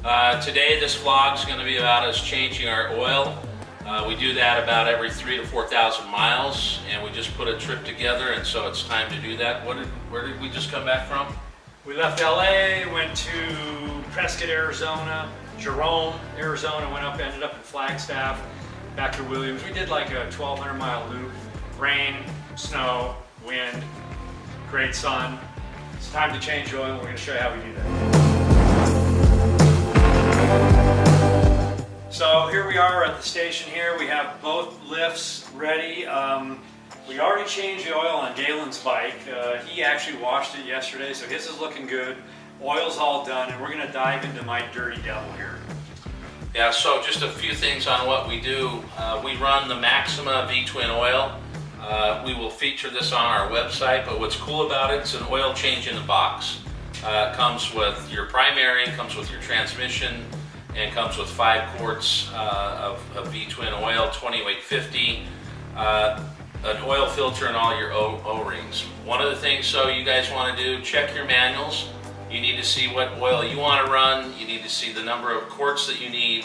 Today this vlog is going to be about us changing our oil. We do that about every 3,000 to 4,000 miles, and we just put a trip together, and so it's time to do that. Where did we just come back from? We left LA, went to Prescott, Arizona, Jerome, Arizona, ended up in Flagstaff, back to Williams. We did like a 1,200 mile loop. Rain, snow, wind, great sun. It's time to change oil. We're going to show you how we do that. So here we are at the station here. We have both lifts ready. We already changed the oil on Galen's bike. He actually washed it yesterday, so his is looking good. Oil's all done, and we're going to dive into my dirty devil here. Yeah, so just a few things on what we do. We run the Maxima V-twin oil. We will feature this on our website, but what's cool about it, it's an oil change in a box. It comes with your primary, comes with your transmission, and comes with 5 quarts of V-twin oil, 20-weight-50, an oil filter, and all your O-rings. One of the things so you guys want to do, check your manuals. You need to see what oil you want to run. You need to see the number of quarts that you need,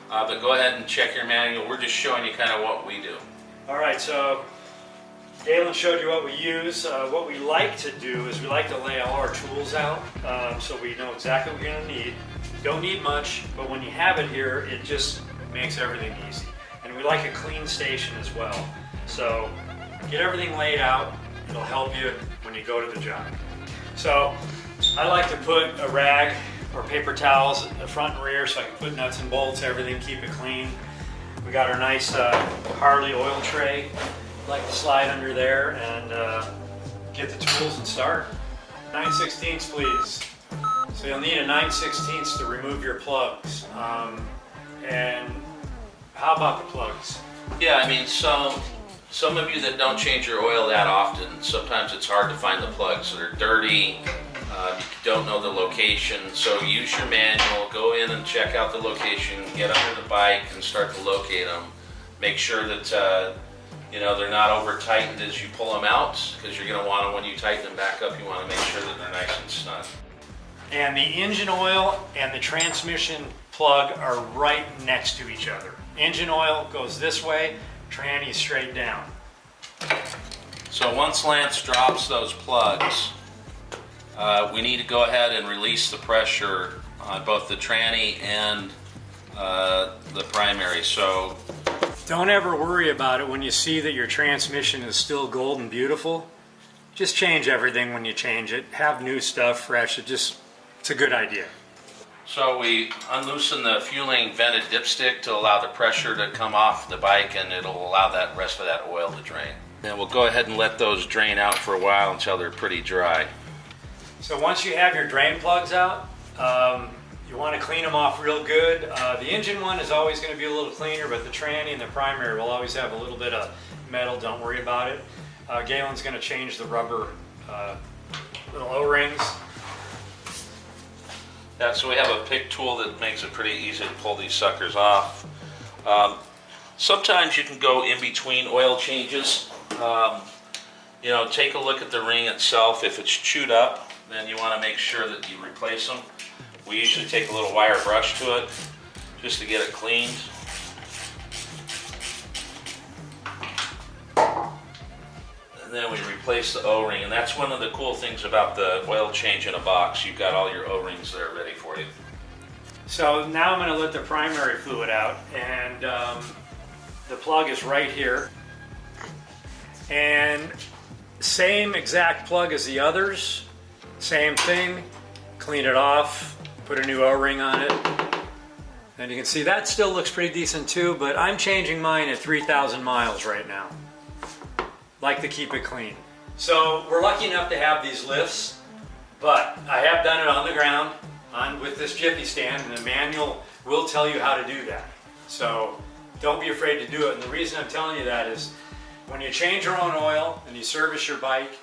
but go ahead and check your manual. We're just showing you kind of what we do. All right, so Galen showed you what we use. What we like to do is we like to lay all our tools out so we know exactly what we're going to need. Don't need much, but when you have it here, it just makes everything easy. And we like a clean station as well. So get everything laid out. It'll help you when you go to the job. So I like to put a rag or paper towels in the front and rear so I can put nuts and bolts, everything, keep it clean. We got our nice Harley oil tray. Like to slide under there and get the tools and start. 9/16 please. So you'll need a 9/16 to remove your plugs. And how about the plugs? Yeah, I mean, some of you that don't change your oil that often, sometimes it's hard to find the plugs that are dirty. You don't know the location, so use your manual, go in and check out the location, get under the bike and start to locate them. Make sure that they're not over tightened as you pull them out, because you're going to want to, when you tighten them back up, you want to make sure that they're nice and snug. And the engine oil and the transmission plug are right next to each other. Engine oil goes this way, tranny straight down. So once Lance drops those plugs, we need to go ahead and release the pressure on both the tranny and the primary. So don't ever worry about it when you see that your transmission is still golden beautiful. Just change everything when you change it. Have new stuff fresh. It's a good idea. So we unloosen the fueling vented dipstick to allow the pressure to come off the bike, and it'll allow that rest of that oil to drain. And we'll go ahead and let those drain out for a while until they're pretty dry. So once you have your drain plugs out, you want to clean them off real good. The engine one is always going to be a little cleaner, but the tranny and the primary will always have a little bit of metal. Don't worry about it. Galen's going to change the rubber little O-rings. Yeah, so we have a pick tool that makes it pretty easy to pull these suckers off. Sometimes you can go in between oil changes. Take a look at the ring itself. If it's chewed up, then you want to make sure that you replace them. We usually take a little wire brush to it just to get it cleaned. And then we replace the O-ring, and that's one of the cool things about the oil change in a box. You've got all your O-rings there ready for you. So now I'm going to let the primary fluid out, and the plug is right here. And same exact plug as the others, same thing. Clean it off, put a new O-ring on it. And you can see that still looks pretty decent too, but I'm changing mine at 3,000 miles right now. Like to keep it clean. So we're lucky enough to have these lifts, but I have done it on the ground with this jiffy stand, and the manual will tell you how to do that. So don't be afraid to do it. And the reason I'm telling you that is when you change your own oil and you service your bike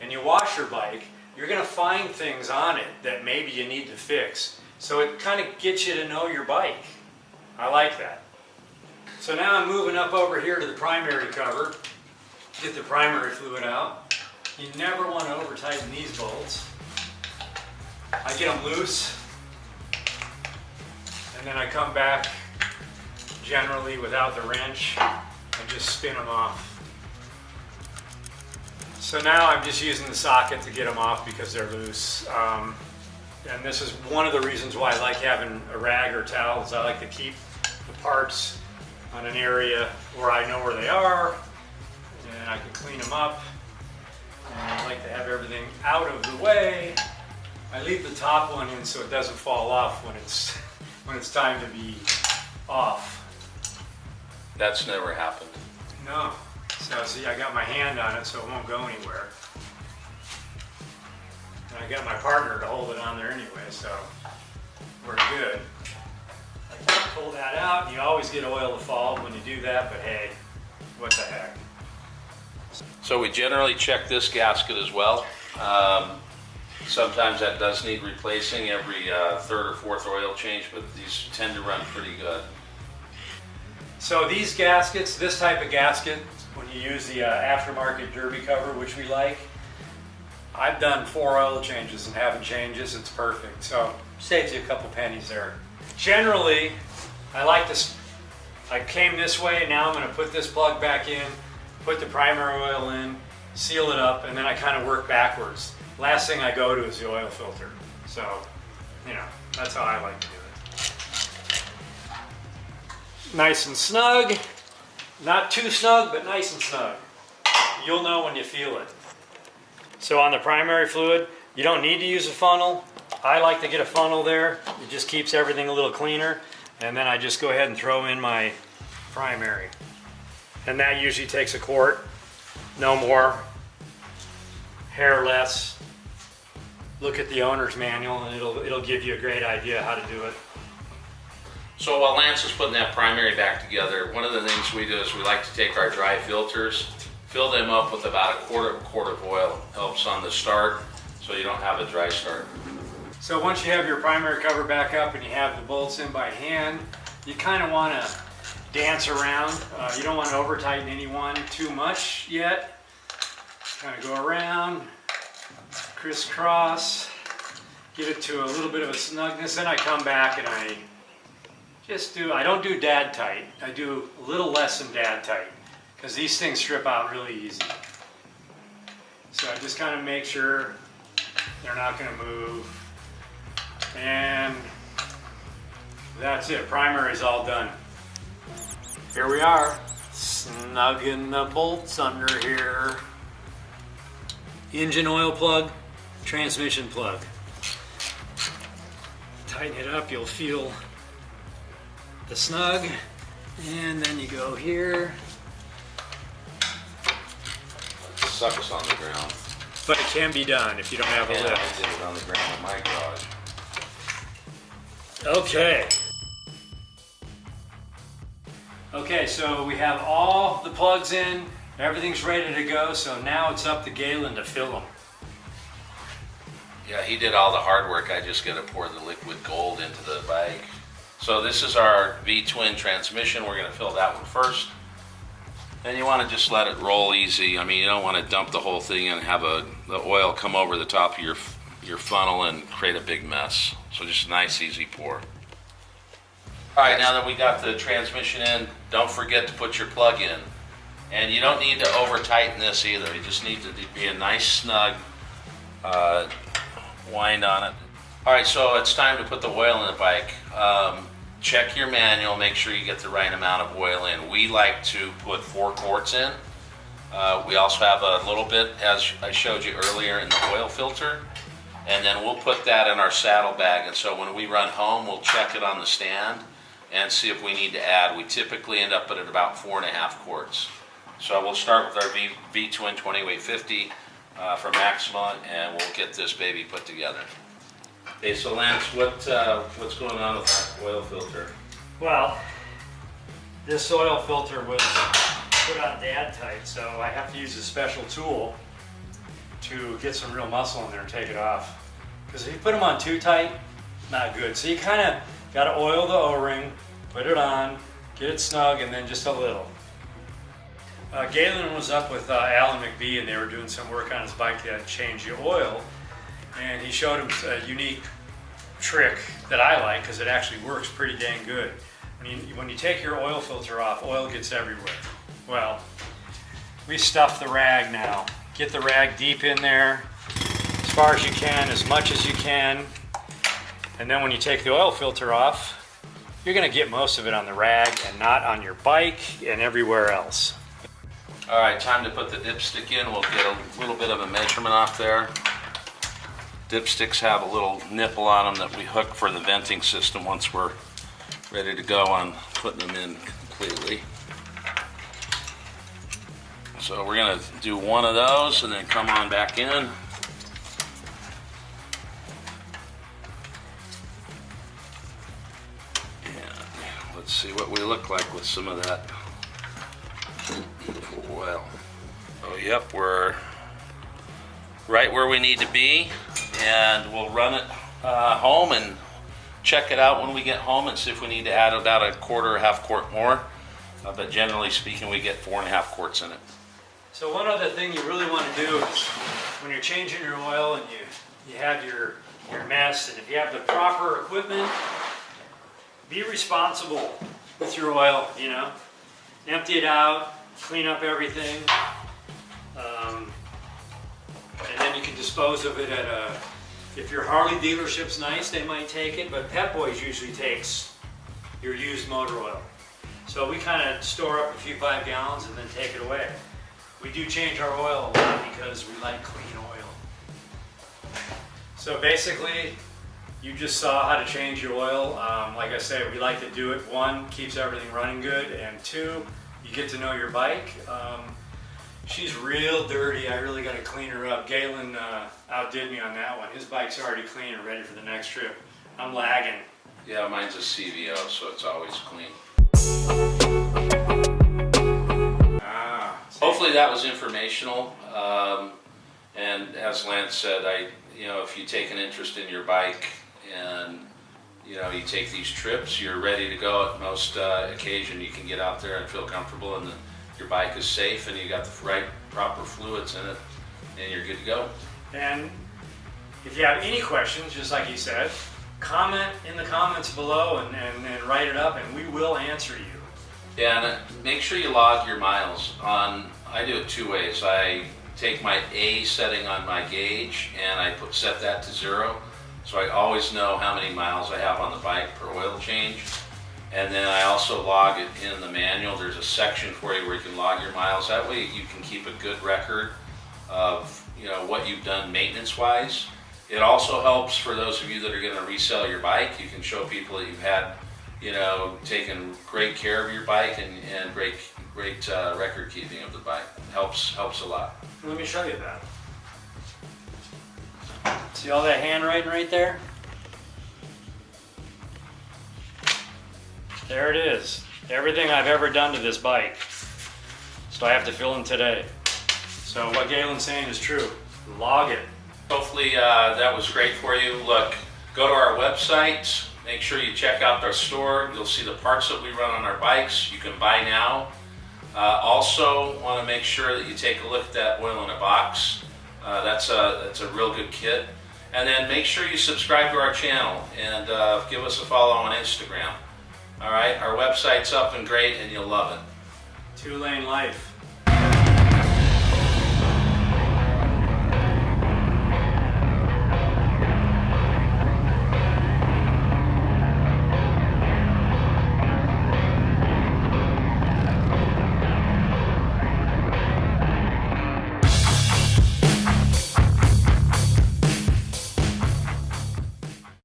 and you wash your bike, you're going to find things on it that maybe you need to fix. So it kind of gets you to know your bike. I like that. So now I'm moving up over here to the primary cover. Get the primary fluid out. You never want to over tighten these bolts. I get them loose. and then I come back generally without the wrench and just spin them off. So now I'm just using the socket to get them off because they're loose. And this is one of the reasons why I like having a rag or towels. I like to keep the parts on an area where I know where they are, and I can clean them up. And I like to have everything out of the way. I leave the top one in so it doesn't fall off when it's time to be off. That's never happened. No. So see, I got my hand on it so it won't go anywhere. And I got my partner to hold it on there anyway, so we're good. I can pull that out, and you always get oil to fall when you do that, but hey, what the heck. So we generally check this gasket as well. Sometimes that does need replacing every third or fourth oil change, but these tend to run pretty good. So these gaskets, this type of gasket, when you use the aftermarket derby cover, which we like, I've done 4 oil changes and haven't changed this. It's perfect. So saves you a couple pennies there. Generally, I came this way, now I'm going to put this plug back in, put the primary oil in, seal it up, and then I kind of work backwards. Last thing I go to is the oil filter. So, that's how I like to do it. Nice and snug. Not too snug, but nice and snug. You'll know when you feel it. So on the primary fluid, you don't need to use a funnel. I like to get a funnel there. It just keeps everything a little cleaner. And then I just go ahead and throw in my primary. And that usually takes a quart, no more, hair less. Look at the owner's manual and it'll give you a great idea how to do it. So while Lance is putting that primary back together, one of the things we do is we like to take our dry filters, fill them up with about a quart of oil. Helps on the start so you don't have a dry start. So once you have your primary cover back up and you have the bolts in by hand, you kind of want to dance around. You don't want to over tighten any one too much yet. Kind of go around, crisscross, get it to a little bit of a snugness. Then I come back and I don't do dad tight. I do a little less than dad tight because these things strip out really easy. So I just kind of make sure they're not going to move. And that's it. Primary's all done. Here we are, snugging the bolts under here. Engine oil plug, transmission plug. Tighten it up, you'll feel the snug. And then you go here. It sucks on the ground. But it can be done if you don't have a Yeah, lift. I did it on the ground in my garage. Okay. Okay, so we have all the plugs in, everything's ready to go, so now it's up to Galen to fill them. Yeah, he did all the hard work. I just got to pour the liquid gold into the bike. So this is our V-twin transmission. We're going to fill that one first. Then you want to just let it roll easy. I mean, you don't want to dump the whole thing and have the oil come over the top of your funnel and create a big mess. So just a nice, easy pour. All right, now that we got the transmission in, don't forget to put your plug in. And you don't need to over tighten this either. You just need to be a nice snug wind on it. All right, so it's time to put the oil in the bike. Check your manual, make sure you get the right amount of oil in. We like to put 4 quarts in. We also have a little bit, as I showed you earlier, in the oil filter. And then we'll put that in our saddlebag. And so when we run home, we'll check it on the stand and see if we need to add. We typically end up at about 4.5 quarts. So we'll start with our V-twin 20-weight-50 from Maxima, and we'll get this baby put together. Okay, so Lance, what's going on with that oil filter? Well, this oil filter was put on dad tight, so I have to use a special tool to get some real muscle in there and take it off. Because if you put them on too tight, not good. So you kind of got to oil the O-ring, put it on, get it snug, and then just a little. Galen was up with Alan McBee, and they were doing some work on his bike to change the oil, and he showed him a unique trick that I like because it actually works pretty dang good. When you take your oil filter off, oil gets everywhere. Well, we stuff the rag now. Get the rag deep in there, as far as you can, as much as you can. And then when you take the oil filter off, you're gonna get most of it on the rag and not on your bike and everywhere else. All right, time to put the dipstick in. We'll get a little bit of a measurement off there. Dipsticks have a little nipple on them that we hook for the venting system once we're ready to go on putting them in completely. So we're gonna do one of those and then come on back in. And let's see what we look like with some of that oil. Oh, yep, we're right where we need to be, and we'll run it home and check it out when we get home and see if we need to add about a quarter or half quart more. But generally speaking, we get 4.5 quarts in it. So one other thing you really want to do is when you're changing your oil and you have your mess, and if you have the proper equipment, be responsible with your oil, you know. Empty it out, clean up everything, and then you can dispose of it at if your Harley dealership's nice, they might take it, but Pep Boys usually takes your used motor oil. So we kind of store up a few 5 gallons and then take it away. We do change our oil a lot because we like clean oil. So basically, you just saw how to change your oil. Like I said, we like to do it. 1, keeps everything running good, and 2, you get to know your bike. She's real dirty. I really got to clean her up. Galen outdid me on that one. His bike's already clean and ready for the next trip. I'm lagging. Yeah, mine's a CVO, so it's always clean. Hopefully that was informational. And as Lance said, if you take an interest in your bike and you take these trips, you're ready to go at most occasion. You can get out there and feel comfortable, and your bike is safe, and you got the proper fluids in it, and you're good to go. And if you have any questions, just like he said, comment in the comments below and write it up, and we will answer you. Yeah, and make sure you log your miles. I do it 2 ways. I take my A setting on my gauge and I set that to 0, so I always know how many miles I have on the bike per oil change. And then I also log it in the manual. There's a section for you where you can log your miles. That way you can keep a good record of what you've done maintenance-wise. It also helps for those of you that are going to resell your bike. You can show people that you've had taken great care of your bike and great record keeping of the bike. Helps a lot. Let me show you that. See all that handwriting right there? There it is. Everything I've ever done to this bike. So I have to fill in today. So what Galen's saying is true. Log it. Hopefully that was great for you. Look, go to our website. Make sure you check out our store. You'll see the parts that we run on our bikes. You can buy now. Also, want to make sure that you take a look at that oil in a box. That's a real good kit. And then make sure you subscribe to our channel and give us a follow on Instagram. All right, our website's up and great, and you'll love it. 2-lane life.